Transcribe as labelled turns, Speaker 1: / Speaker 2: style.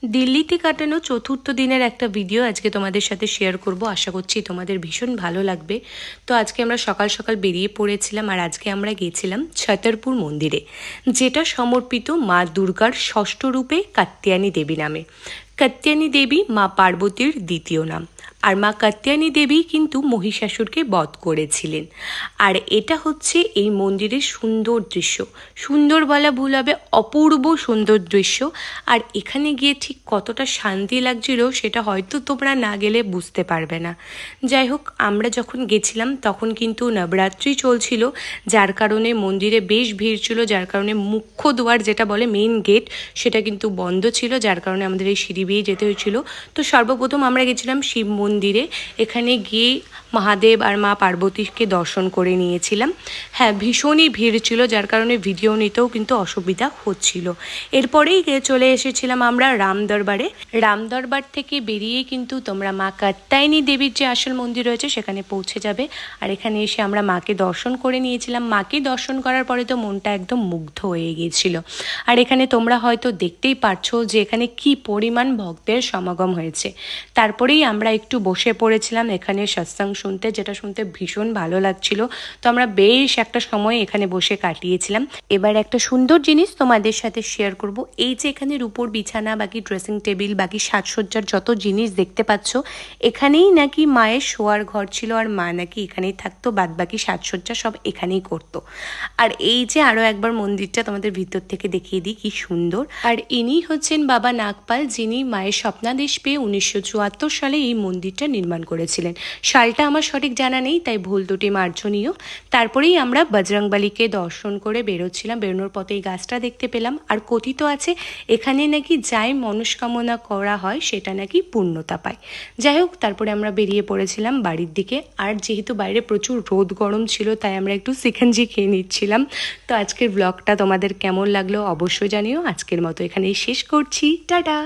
Speaker 1: দিল্লিতে কাটানো চতুর্থ দিনের একটা ভিডিও আজকে তোমাদের সাথে শেয়ার করব। আশা করছি তোমাদের ভীষণ ভালো লাগবে। তো আজকে আমরা সকাল সকাল বেরিয়ে পড়েছিলাম, আর আজকে আমরা গিয়েছিলাম ছতরপুর মন্দিরে, যেটা সমর্পিত মা দুর্গার ষষ্ঠ রূপে কাত্যায়নী দেবী নামে। কাত্যায়নী দেবী মা পার্বতীর দ্বিতীয় নাম, আর মা কাত্যায়নী দেবী কিন্তু মহিষাসুরকে বধ করেছিলেন। আর এটা হচ্ছে এই মন্দিরের সুন্দর দৃশ্য, সুন্দর বলা ভুল হবে, অপূর্ব সুন্দর দৃশ্য। আর এখানে গিয়ে ঠিক কতটা শান্তি লাগছিল সেটা হয়তো তোমরা না গেলে বুঝতে পারবে না। যাই হোক, আমরা যখন গেছিলাম তখন কিন্তু নবরাত্রি চলছিল, যার কারণে মন্দিরে বেশ ভিড় ছিল, যার কারণে মুখ্য দ্বার যেটা বলে মেইন গেট সেটা কিন্তু বন্ধ ছিল, যার কারণে আমাদের এই সিঁড়ি বেয়ে যেতে হয়েছিল। তো সর্বপ্রথম আমরা গেছিলাম শিব মন্দিরে। এখানে গিয়ে মহাদেব আর মা পার্বতীকে দর্শন করে নিয়েছিলাম। হ্যাঁ, ভীষণই ভিড় ছিল, যার কারণে ভিডিও নিতেও কিন্তু অসুবিধা হচ্ছিল। এরপরেই চলে এসেছিলাম আমরা রামদরবারে। রামদরবার থেকে বেরিয়ে কিন্তু তোমরা মা কাত্যায়নী দেবীর যে আসল মন্দির রয়েছে সেখানে পৌঁছে যাবে। আর এখানে এসে আমরা মাকে দর্শন করে নিয়েছিলাম। মাকে দর্শন করার পরে তো মনটা একদম মুগ্ধ হয়ে গিয়েছিল। আর এখানে তোমরা হয়তো দেখতেই পারছো যে এখানে কি পরিমাণ ভক্তের সমাগম হয়েছে। তারপরেই আমরা একটু বসে পড়েছিলাম এখানে সৎসঙ্গ শুনতে, যেটা শুনতে ভীষণ ভালো লাগছিল। তো আমরা বেশ একটা সময় এখানে বসে কাটিয়েছিলাম। এবার একটা সুন্দর জিনিস তোমাদের সাথে শেয়ার করব। এই যে এখানে রূপোর বিছানা, বাকি ড্রেসিং টেবিল, বাকি সাজসজ্জার যত জিনিস দেখতে পাচ্ছ, এখানেই নাকি মায়ের শোয়ার ঘর ছিল, আর মা নাকি এখানেই থাকতো, বাদ বাকি সাজসজ্জা সব এখানেই করতো। আর এই যে আরও একবার মন্দিরটা তোমাদের ভিতর থেকে দেখিয়ে দিই, কি সুন্দর। আর ইনি হচ্ছেন বাবা নাগপাল, যিনি মায়ের স্বপ্নাদেশ পেয়ে 1974 সালে এই মন্দিরটা নির্মাণ করেছিলেন। সালটা আমার সঠিক জানা নেই, তাই ভুল দুটি মার্জনীয়। তারপরেই আমরা বজরংবলীকে দর্শন করে বেরোচ্ছিলাম। বেরোনোর পথে এই গাছটা দেখতে পেলাম। আর কথিত আছে এখানে নাকি যাই মনস্কামনা করা হয় সেটা নাকি পূর্ণতা পায়। যাই হোক, তারপরে আমরা বেরিয়ে পড়েছিলাম বাড়ির দিকে। আর যেহেতু বাইরে প্রচুর রোদ গরম ছিল, তাই আমরা একটু সিকাঞ্জি খেয়ে নিচ্ছিলাম। তো আজকের ব্লগটা তোমাদের কেমন লাগলো অবশ্যই জানিও। আজকের মতো এখানেই শেষ করছি, টাটা।